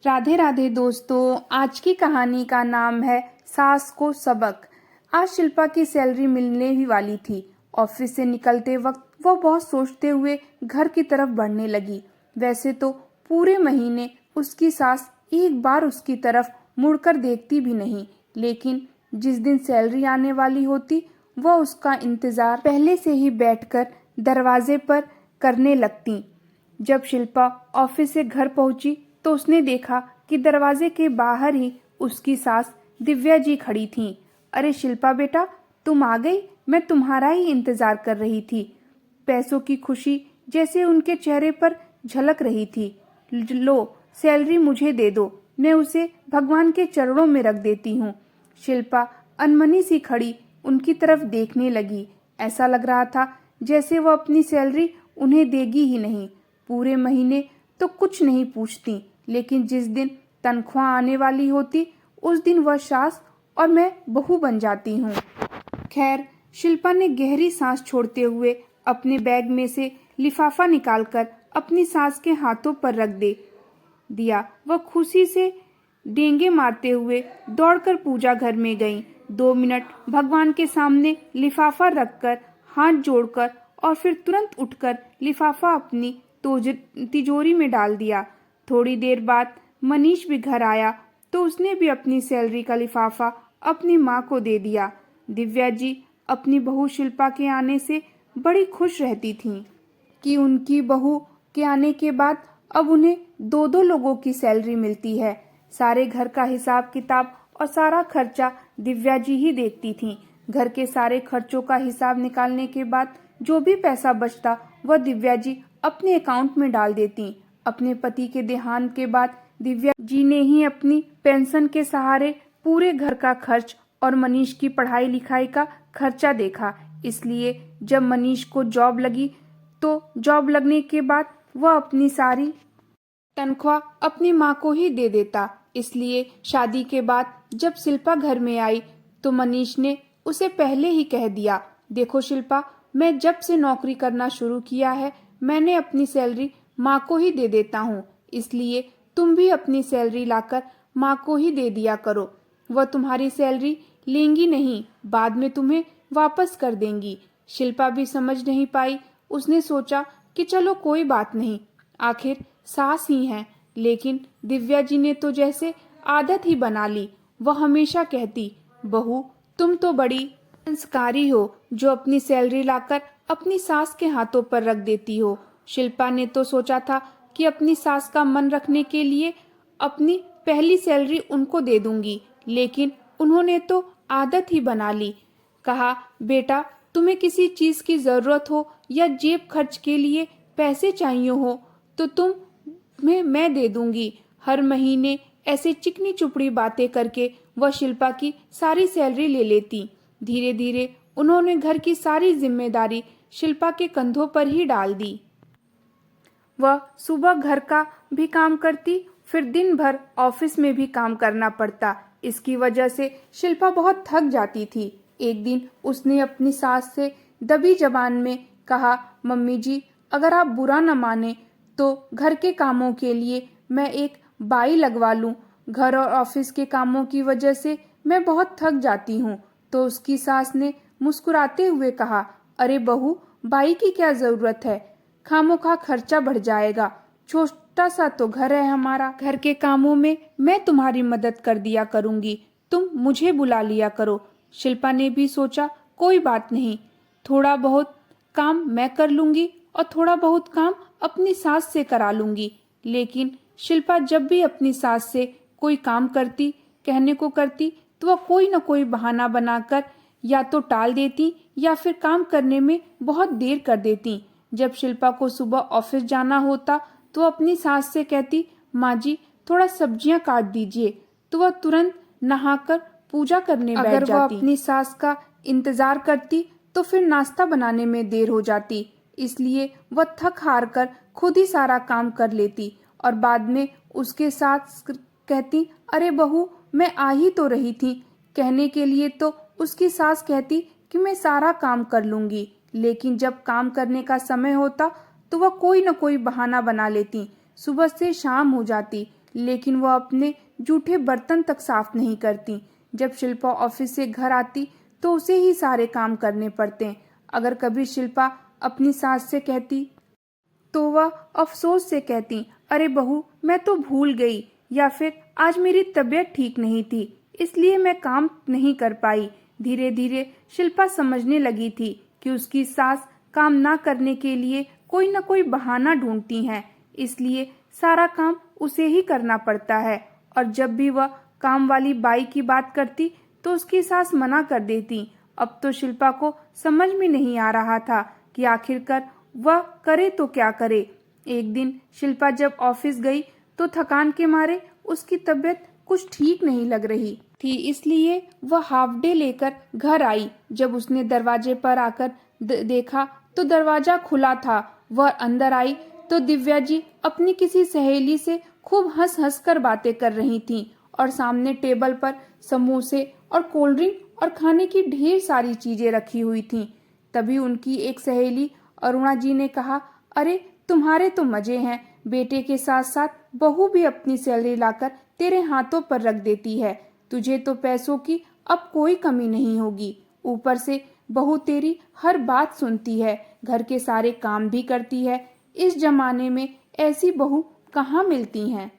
राधे राधे दोस्तों, आज की कहानी का नाम है सास को सबक। आज शिल्पा की सैलरी मिलने ही वाली थी। ऑफिस से निकलते वक्त वो बहुत सोचते हुए घर की तरफ बढ़ने लगी। वैसे तो पूरे महीने उसकी सास एक बार उसकी तरफ मुड़कर देखती भी नहीं, लेकिन जिस दिन सैलरी आने वाली होती वह उसका इंतजार पहले से ही बैठकर दरवाजे पर करने लगती। जब शिल्पा ऑफिस से घर पहुंची तो उसने देखा कि दरवाजे के बाहर ही उसकी सास दिव्या जी खड़ी थीं। अरे शिल्पा बेटा, तुम आ गई। मैं तुम्हारा ही इंतजार कर रही थी। पैसों की खुशी जैसे उनके चेहरे पर झलक रही थी। लो, सैलरी मुझे दे दो, मैं उसे भगवान के चरणों में रख देती हूँ। शिल्पा अनमनी सी खड़ी उनकी तरफ देखने लगी। ऐसा लग रहा था जैसे वो अपनी सैलरी उन्हें देगी ही नहीं। पूरे महीने तो कुछ नहीं पूछती, लेकिन जिस दिन तनख्वाह आने वाली होती उस दिन वह सास और मैं बहू बन जाती हूँ। खैर, शिल्पा ने गहरी सांस छोड़ते हुए अपने बैग में से लिफाफा निकालकर अपनी सास के हाथों पर रख दे दिया। वह खुशी से डेंगे मारते हुए दौड़कर पूजा घर में गईं। 2 मिनट भगवान के सामने लिफाफा रखकर हाथ जोड़कर और फिर तुरंत उठकर लिफाफा अपनी तिजोरी में डाल दिया। थोड़ी देर बाद मनीष भी घर आया तो उसने भी अपनी सैलरी का लिफाफा अपनी माँ को दे दिया। दिव्या जी अपनी बहू शिल्पा के आने से बड़ी खुश रहती थीं कि उनकी बहू के आने के बाद अब उन्हें 2-2 लोगों की सैलरी मिलती है। सारे घर का हिसाब किताब और सारा खर्चा दिव्या जी ही देखती थीं। घर के सारे खर्चों का हिसाब निकालने के बाद जो भी पैसा बचता वह दिव्या जी अपने अकाउंट में डाल देती। अपने पति के देहांत के बाद दिव्या जी ने ही अपनी पेंशन के सहारे पूरे घर का खर्च और मनीष की पढ़ाई लिखाई का खर्चा देखा। इसलिए जब मनीष को जॉब लगी तो जॉब लगने के बाद वह अपनी सारी तनख्वाह अपनी माँ को ही दे देता। इसलिए शादी के बाद जब शिल्पा घर में आई तो मनीष ने उसे पहले ही कह दिया, देखो शिल्पा, मैं जब से नौकरी करना शुरू किया है मैंने अपनी सैलरी माँ को ही दे देता हूँ। इसलिए तुम भी अपनी सैलरी लाकर माँ को ही दे दिया करो। वह तुम्हारी सैलरी लेंगी नहीं, बाद में तुम्हें वापस कर देंगी। शिल्पा भी समझ नहीं पाई। उसने सोचा कि चलो कोई बात नहीं, आखिर सास ही हैं। लेकिन दिव्या जी ने तो जैसे आदत ही बना ली। वह हमेशा कहती, बहू तुम तो बड़ी संस्कारी हो जो अपनी सैलरी लाकर अपनी सास के हाथों पर रख देती हो। शिल्पा ने तो सोचा था कि अपनी सास का मन रखने के लिए अपनी पहली सैलरी उनको दे दूंगी, लेकिन उन्होंने तो आदत ही बना ली। कहा, बेटा तुम्हें किसी चीज की जरूरत हो या जेब खर्च के लिए पैसे चाहिए हो तो मैं दे दूंगी। हर महीने ऐसे चिकनी चुपड़ी बातें करके वह शिल्पा की सारी सैलरी ले लेती। धीरे धीरे उन्होंने घर की सारी जिम्मेदारी शिल्पा के कंधों पर ही डाल दी। वह सुबह घर का भी काम करती, फिर दिन भर ऑफिस में भी काम करना पड़ता। इसकी वजह से शिल्पा बहुत थक जाती थी। एक दिन उसने अपनी सास से दबी जबान में कहा, मम्मी जी अगर आप बुरा न माने तो घर के कामों के लिए मैं एक बाई लगवा लूं। घर और ऑफिस के कामों की वजह से मैं बहुत थक जाती हूँ। तो उसकी सास ने मुस्कुराते हुए कहा, अरे बहू, बाई की क्या जरूरत है, खामोखा खर्चा बढ़ जाएगा। छोटा सा तो घर है हमारा, घर के कामों में मैं तुम्हारी मदद कर दिया करूंगी, तुम मुझे बुला लिया करो। शिल्पा ने भी सोचा कोई बात नहीं, थोड़ा बहुत काम मैं कर लूंगी और थोड़ा बहुत काम अपनी सास से करा लूंगी। लेकिन शिल्पा जब भी अपनी सास से कोई काम कहने को करती तो वह कोई न कोई बहाना बनाकर या तो टाल देती या फिर काम करने में बहुत देर कर देती। जब शिल्पा को सुबह ऑफिस जाना होता तो अपनी सास से कहती, माँ जी थोड़ा सब्जियां काट दीजिए, तो वह तुरंत नहाकर पूजा करने बैठ जाती। अगर वह अपनी सास का इंतजार करती तो फिर नाश्ता बनाने में देर हो जाती। इसलिए वह थक हार कर खुद ही सारा काम कर लेती और बाद में उसके साथ कहती, अरे बहू मैं आ ही तो रही थी। कहने के लिए तो उसकी सास कहती कि मैं सारा काम कर लूंगी, लेकिन जब काम करने का समय होता तो वह कोई न कोई बहाना बना लेती। सुबह से शाम हो जाती लेकिन वह अपने जूठे बर्तन तक साफ नहीं करती। जब शिल्पा ऑफिस से घर आती तो उसे ही सारे काम करने पड़ते। अगर कभी शिल्पा अपनी सास से कहती तो वह अफसोस से कहती, अरे बहू, मैं तो भूल गई, या फिर आज मेरी तबीयत ठीक नहीं थी इसलिए मैं काम नहीं कर पाई। धीरे धीरे शिल्पा समझने लगी थी कि उसकी सास काम ना करने के लिए कोई न कोई बहाना ढूंढती हैं, इसलिए सारा काम उसे ही करना पड़ता है। और जब भी वह काम वाली बाई की बात करती तो उसकी सास मना कर देती। अब तो शिल्पा को समझ में नहीं आ रहा था कि आखिरकार वह करे तो क्या करे। एक दिन शिल्पा जब ऑफिस गई तो थकान के मारे उसकी तबीयत कुछ ठीक नहीं लग रही थी, इसलिए वह हाफ डे लेकर घर आई। जब उसने दरवाजे पर आकर देखा तो दरवाजा खुला था। वह अंदर आई तो दिव्या जी अपनी किसी सहेली से खूब हंस हंस कर बातें कर रही थीं और सामने टेबल पर समोसे और कोल्ड ड्रिंक और खाने की ढेर सारी चीजें रखी हुई थीं। तभी उनकी एक सहेली अरुणा जी ने कहा, अरे तुम्हारे तो मजे हैं, बेटे के साथ साथ बहू भी अपनी सैलरी लाकर तेरे हाथों पर रख देती है। तुझे तो पैसों की अब कोई कमी नहीं होगी। ऊपर से बहू तेरी हर बात सुनती है, घर के सारे काम भी करती है। इस जमाने में ऐसी बहू कहाँ मिलती हैं।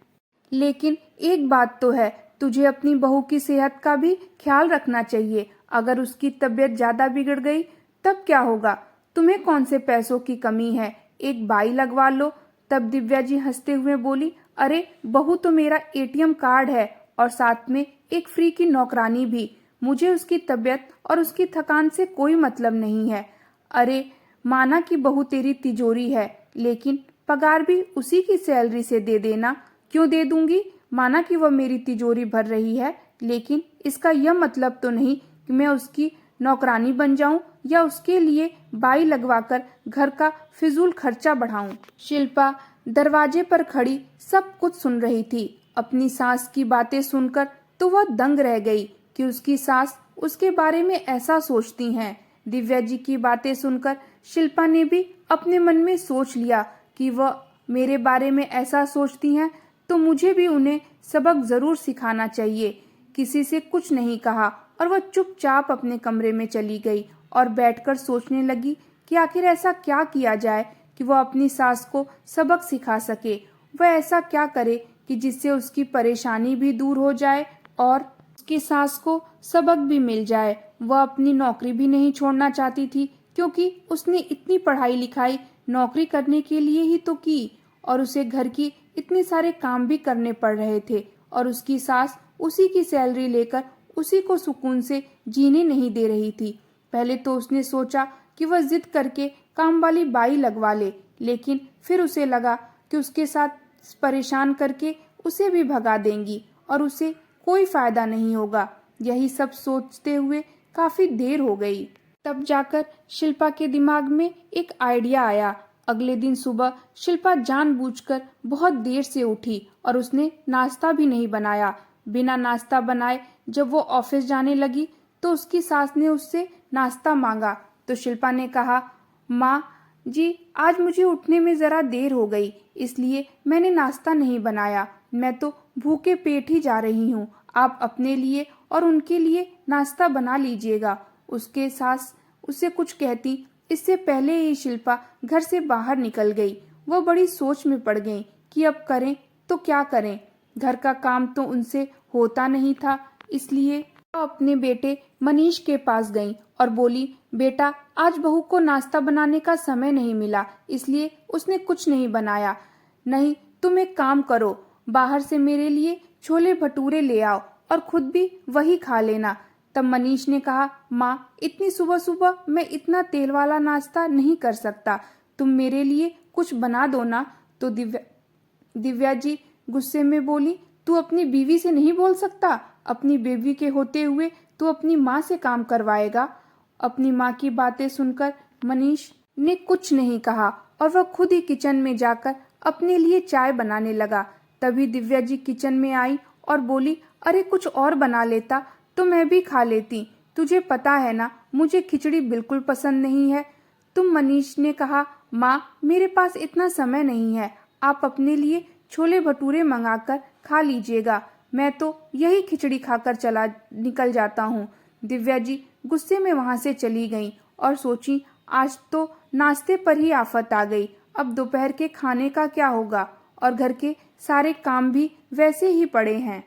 लेकिन एक बात तो है, तुझे अपनी बहू की सेहत का भी ख्याल रखना चाहिए। अगर उसकी तबीयत ज्यादा बिगड़ गई तब क्या होगा। तुम्हें कौन से पैसों की कमी है, एक बाई लगवा लो। तब दिव्या जी हंसते हुए बोली, अरे बहू तो मेरा एटीएम कार्ड है और साथ में एक फ्री की नौकरानी भी। मुझे उसकी तबीयत और उसकी थकान से कोई मतलब नहीं है। अरे माना कि बहू तेरी तिजोरी है, लेकिन पगार भी उसी की सैलरी से दे देना। क्यों दे दूंगी, माना कि वह मेरी तिजोरी भर रही है, लेकिन इसका यह मतलब तो नहीं कि मैं उसकी नौकरानी बन जाऊं या उसके लिए बाई लगवाकर घर का फिजूल खर्चा बढ़ाऊं। शिल्पा दरवाजे पर खड़ी सब कुछ सुन रही थी। अपनी सास की बातें सुनकर तो वह दंग रह गई कि उसकी सास उसके बारे में ऐसा सोचती हैं। दिव्या जी की बातें सुनकर शिल्पा ने भी अपने मन में सोच लिया कि वह मेरे बारे में ऐसा सोचती हैं तो मुझे भी उन्हें सबक जरूर सिखाना चाहिए। किसी से कुछ नहीं कहा और वह चुपचाप अपने कमरे में चली गई और बैठकर सोचने लगी कि आखिर ऐसा क्या किया जाए कि वह अपनी सास को सबक सिखा सके। वह ऐसा क्या करे कि जिससे उसकी परेशानी भी दूर हो जाए और उसकी सास को सबक भी मिल जाए। वह अपनी नौकरी भी नहीं छोड़ना चाहती थी, क्योंकि उसने इतनी पढ़ाई लिखाई नौकरी करने के लिए ही तो की और उसे घर की इतने सारे काम भी करने पड़ रहे थे और उसकी सास उसी की सैलरी लेकर उसी को सुकून से जीने नहीं दे रही थी। पहले तो उसने सोचा कि वह जिद करके काम वाली बाई लगवा ले, लेकिन फिर उसे लगा कि उसके साथ परेशान करके उसे भी भगा देंगी और उसे कोई फायदा नहीं होगा। यही सब सोचते हुए काफी देर हो गई। तब जाकर शिल्पा के दिमाग में एक आइडिया आया। अगले दिन सुबह शिल्पा जानबूझकर बहुत देर से उठी और उसने नाश्ता भी नहीं बनाया। बिना नाश्ता बनाए जब वो ऑफिस जाने लगी तो उसकी सास ने उससे नाश्ता मांगा तो शिल्पा ने कहा, माँ जी आज मुझे उठने में जरा देर हो गई इसलिए मैंने नाश्ता नहीं बनाया। मैं तो भूखे पेट ही जा रही हूँ। आप अपने लिए और उनके लिए नाश्ता बना लीजिएगा। उसके सास उसे कुछ कहती इससे पहले ही शिल्पा घर से बाहर निकल गई। वह बड़ी सोच में पड़ गई कि अब करें तो क्या करें। घर का काम तो उनसे होता नहीं था, इसलिए वह अपने बेटे मनीष के पास गई और बोली, बेटा आज बहू को नाश्ता बनाने का समय नहीं मिला इसलिए उसने कुछ नहीं बनाया। नहीं, तुम एक काम करो, बाहर से मेरे लिए छोले भटूरे ले आओ और खुद भी वही खा लेना। तब मनीष ने कहा, माँ इतनी सुबह सुबह मैं इतना तेल वाला नाश्ता नहीं कर सकता, तुम मेरे लिए कुछ बना दो ना। तो दिव्या जी गुस्से में बोली, तू अपनी बीवी से नहीं बोल सकता? अपनी बीवी के होते हुए तू अपनी माँ से काम करवाएगा? अपनी माँ की बातें सुनकर मनीष ने कुछ नहीं कहा और वह खुद ही किचन में जाकर अपने लिए चाय बनाने लगा। तभी दिव्या जी किचन में आई और बोली, अरे कुछ और बना लेता तो मैं भी खा लेती। तुझे पता है ना मुझे खिचड़ी बिल्कुल पसंद नहीं है। मनीष ने कहा, माँ मेरे पास इतना समय नहीं है, आप अपने लिए छोले भटूरे मंगाकर खा लीजिएगा, मैं तो यही खिचड़ी खाकर चला निकल जाता हूँ। दिव्या जी गुस्से में वहाँ से चली गईं और सोची आज तो नाश्ते पर ही आफत आ गई, अब दोपहर के खाने का क्या होगा, और घर के सारे काम भी वैसे ही पड़े हैं।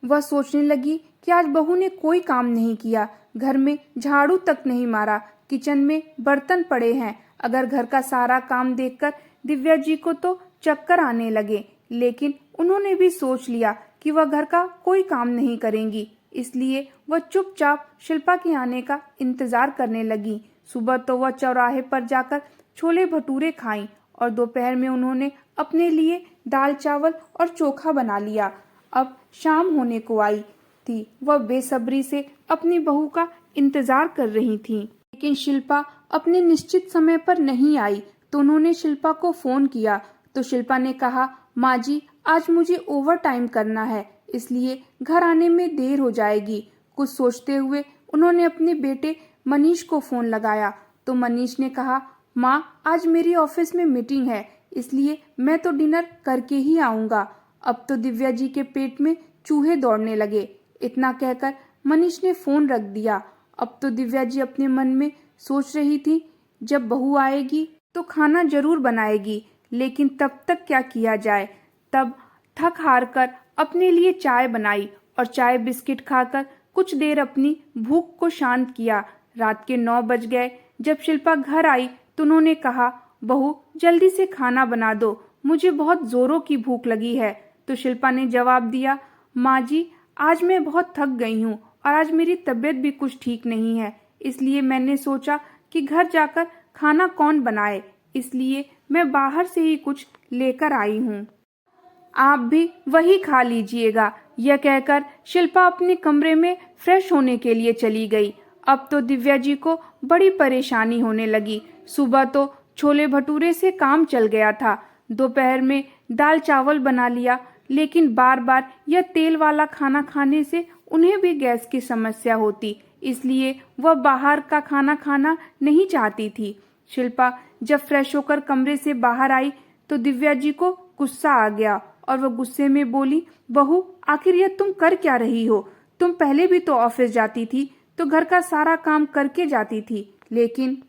वह सोचने लगी कि आज बहू ने कोई काम नहीं किया, घर में झाड़ू तक नहीं मारा, किचन में बर्तन पड़े हैं। अगर घर का सारा काम देखकर दिव्या जी को तो चक्कर आने लगे, लेकिन उन्होंने भी सोच लिया कि वह घर का कोई काम नहीं करेंगी, इसलिए वह चुपचाप शिल्पा के आने का इंतजार करने लगी। सुबह तो वह चौराहे पर जाकर छोले भटूरे खाईं और दोपहर में उन्होंने अपने लिए दाल चावल और चोखा बना लिया। अब शाम होने को आई थी, वह बेसब्री से अपनी बहू का इंतजार कर रही थीं। लेकिन शिल्पा अपने निश्चित समय पर नहीं आई, तो उन्होंने शिल्पा को फोन किया तो शिल्पा ने कहा, माँ जी आज मुझे ओवर टाइम करना है, इसलिए घर आने में देर हो जाएगी। कुछ सोचते हुए उन्होंने अपने बेटे मनीष को फोन लगाया तो मनीष ने कहा, माँ आज मेरी ऑफिस में मीटिंग है, इसलिए मैं तो डिनर करके ही आऊँगा। अब तो दिव्या जी के पेट में चूहे दौड़ने लगे। इतना कहकर मनीष ने फोन रख दिया। अब तो दिव्या जी अपने मन में सोच रही थी, जब बहू आएगी तो खाना जरूर बनाएगी, लेकिन तब तक क्या किया जाए। तब थक हार कर अपने लिए चाय बनाई और चाय बिस्किट खाकर कुछ देर अपनी भूख को शांत किया। रात के 9 बज गए। जब शिल्पा घर आई तो उन्होंने कहा, बहू जल्दी से खाना बना दो, मुझे बहुत जोरों की भूख लगी है। तो शिल्पा ने जवाब दिया, माँ जी आज मैं बहुत थक गई हूँ और आज मेरी तबीयत भी कुछ ठीक नहीं है, इसलिए मैंने सोचा कि घर जाकर खाना कौन बनाए, इसलिए मैं बाहर से ही कुछ लेकर आई हूँ, आप भी वही खा लीजिएगा। यह कहकर शिल्पा अपने कमरे में फ्रेश होने के लिए चली गई। अब तो दिव्या जी को बड़ी परेशानी होने लगी। सुबह तो छोले भटूरे से काम चल गया था, दोपहर में दाल चावल बना लिया, लेकिन बार बार यह तेल वाला खाना खाने से उन्हें भी गैस की समस्या होती, इसलिए वह बाहर का खाना खाना नहीं चाहती थी। शिल्पा जब फ्रेश होकर कमरे से बाहर आई तो दिव्या जी को गुस्सा आ गया और वह गुस्से में बोली, बहू आखिर यह तुम कर क्या रही हो? तुम पहले भी तो ऑफिस जाती थी तो घर का सारा काम करके जाती थी, लेकिन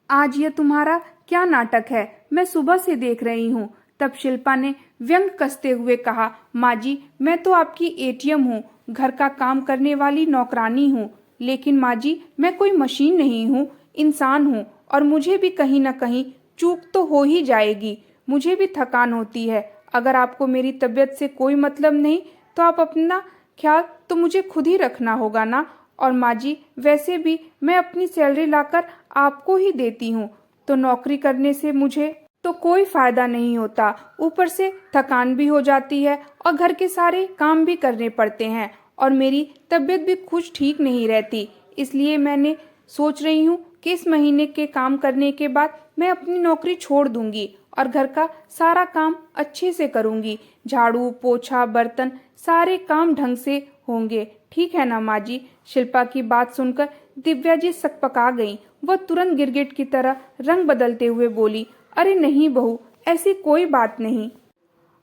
आज यह तुम्हारा क्या नाटक है, मैं सुबह से देख रही हूँ। तब शिल्पा ने व्यंग कसते हुए कहा, माँ जी मैं तो आपकी एटीएम हूँ, घर का काम करने वाली नौकरानी हूँ, लेकिन माँ जी मैं कोई मशीन नहीं हूँ, इंसान हूँ और मुझे भी कहीं न कहीं चूक तो हो ही जाएगी, मुझे भी थकान होती है। अगर आपको मेरी तबीयत से कोई मतलब नहीं तो आप अपना ख्याल तो मुझे खुद ही रखना होगा ना। और माँ जी वैसे भी मैं अपनी सैलरी लाकर आपको ही देती हूँ, तो नौकरी करने से मुझे तो कोई फायदा नहीं होता, ऊपर से थकान भी हो जाती है और घर के सारे काम भी करने पड़ते हैं और मेरी तबीयत भी कुछ ठीक नहीं रहती, इसलिए मैंने सोच रही हूँ कि इस महीने के काम करने के बाद मैं अपनी नौकरी छोड़ दूंगी और घर का सारा काम अच्छे से करूंगी, झाड़ू पोछा बर्तन सारे काम ढंग से होंगे, ठीक है ना माँ जी। शिल्पा की बात सुनकर दिव्या जी सकपका गईं। वह तुरंत गिरगिट की तरह रंग बदलते हुए बोली, अरे नहीं बहू, ऐसी कोई बात नहीं।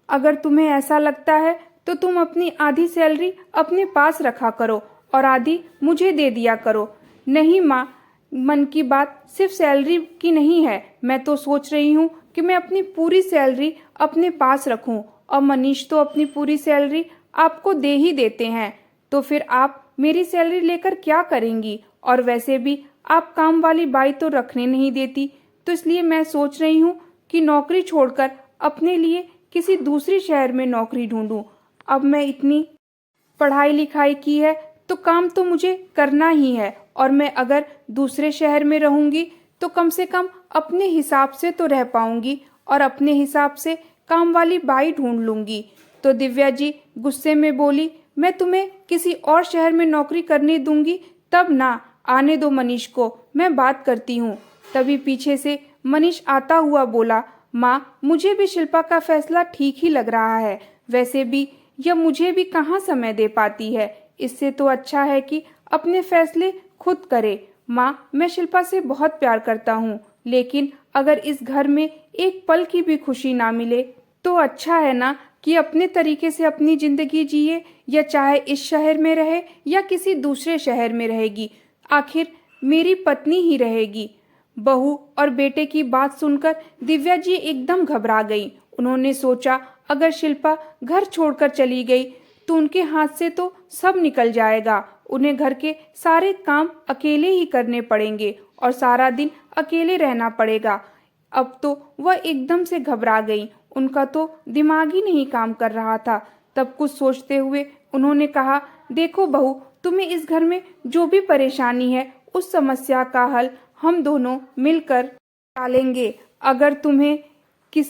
अगर तुम्हें ऐसा लगता है तो तुम अपनी आधी सैलरी अपने पास रखा करो और आधी मुझे दे दिया करो। नहीं माँ, मन की बात सिर्फ सैलरी की नहीं है, मैं तो सोच रही हूँ कि मैं अपनी पूरी सैलरी अपने पास रखूं और मनीष तो अपनी पूरी सैलरी आपको दे ही देते हैं, तो फिर आप मेरी सैलरी लेकर क्या करेंगी? और वैसे भी आप काम वाली बाई तो रखने नहीं देती, तो इसलिए मैं सोच रही हूँ कि नौकरी छोड़कर अपने लिए किसी दूसरी शहर में नौकरी ढूंढूं। अब मैं इतनी पढ़ाई लिखाई की है तो काम तो मुझे करना ही है, और मैं अगर दूसरे शहर में रहूंगी तो कम से कम अपने हिसाब से तो रह पाऊंगी और अपने हिसाब से काम वाली बाई ढूंढ लूंगी। तो दिव्या जी गुस्से में बोली, मैं तुम्हें किसी और शहर में नौकरी करने दूंगी तब ना, आने दो मनीष को, मैं बात करती हूँ। तभी पीछे से मनीष आता हुआ बोला, माँ मुझे भी शिल्पा का फैसला ठीक ही लग रहा है, वैसे भी यह मुझे भी कहाँ समय दे पाती है, इससे तो अच्छा है कि अपने फैसले खुद करे। माँ मैं शिल्पा से बहुत प्यार करता हूँ, लेकिन अगर इस घर में एक पल की भी खुशी ना मिले तो अच्छा है ना, कि अपने तरीके से अपनी जिंदगी जिए, या चाहे इस शहर में रहे या किसी दूसरे शहर में रहेगी, आखिर मेरी पत्नी ही रहेगी। बहू और बेटे की बात सुनकर दिव्या जी एकदम घबरा गई। उन्होंने सोचा अगर शिल्पा घर छोड़कर चली गई तो उनके हाथ से तो सब निकल जाएगा। उन्हें घर के सारे काम अकेले ही करने पड़ेंगे और सारा दिन अकेले रहना पड़ेगा। अब तो वह एकदम से घबरा गई। उनका तो दिमाग ही नहीं काम कर रहा था। तब कुछ सोचते हुए उन्होंने कहा, देखो बहू, तुम्हें इस घर में जो भी परेशानी है उस समस्या का हल हम दोनों मिलकर निकालेंगे। अगर तुम्हें किस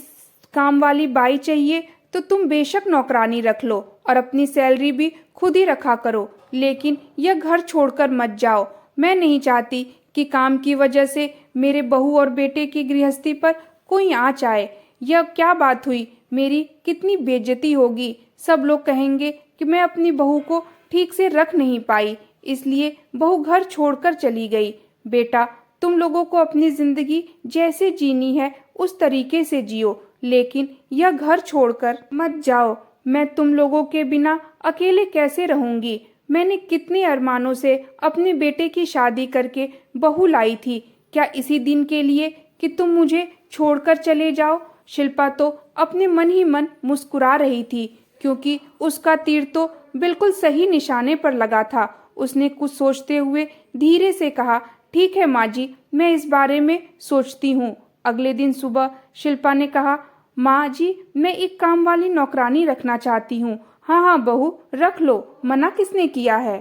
काम वाली बाई चाहिए तो तुम बेशक नौकरानी रख लो और अपनी सैलरी भी खुद ही रखा करो, लेकिन यह घर छोड़कर मत जाओ। मैं नहीं चाहती कि काम की वजह से मेरे बहू और बेटे की गृहस्थी पर कोई आँच आए। यह क्या बात हुई, मेरी कितनी बेइज्जती होगी। सब लोग कहेंगे कि मैं अपनी बहू को ठीक से रख नहीं पाई, इसलिए बहू घर छोड़कर चली गई। बेटा, तुम लोगों को अपनी जिंदगी जैसे जीनी है उस तरीके से जियो, लेकिन यह घर छोड़कर मत जाओ। मैं तुम लोगों के बिना अकेले कैसे रहूंगी। मैंने कितने अरमानों से अपने बेटे की शादी करके बहू लाई थी, क्या इसी दिन के लिए कि तुम मुझे छोड़कर चले जाओ। शिल्पा तो अपने मन ही मन मुस्कुरा रही थी, क्योंकि उसका तीर तो बिल्कुल सही निशाने पर लगा था। उसने कुछ सोचते हुए धीरे से कहा, ठीक है माँ जी, मैं इस बारे में सोचती हूँ। अगले दिन सुबह शिल्पा ने कहा, माँ जी, मैं एक काम वाली नौकरानी रखना चाहती हूँ। हाँ हाँ बहू, रख लो, मना किसने किया है।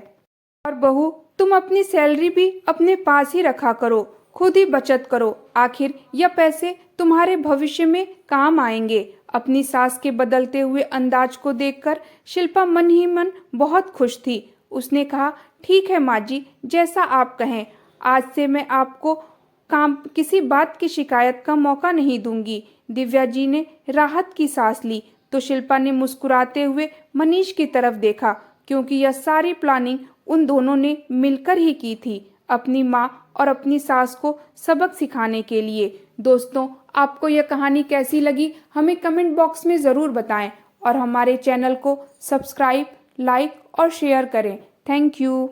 और बहू, तुम अपनी सैलरी भी अपने पास ही रखा करो, खुद ही बचत करो, आखिर यह पैसे तुम्हारे भविष्य में काम आएंगे। अपनी सास के बदलते हुए अंदाज को देखकर शिल्पा मन ही मन बहुत खुश थी। उसने कहा, ठीक है माँ जी, जैसा आप कहें। आज से मैं आपको काम किसी बात की शिकायत का मौका नहीं दूंगी। दिव्या जी ने राहत की सांस ली तो शिल्पा ने मुस्कुराते हुए मनीष की तरफ देखा, क्योंकि यह सारी प्लानिंग उन दोनों ने मिलकर ही की थी, अपनी माँ और अपनी सास को सबक सिखाने के लिए। दोस्तों, आपको यह कहानी कैसी लगी हमें कमेंट बॉक्स में ज़रूर बताएं और हमारे चैनल को सब्सक्राइब, लाइक और शेयर करें। Thank you.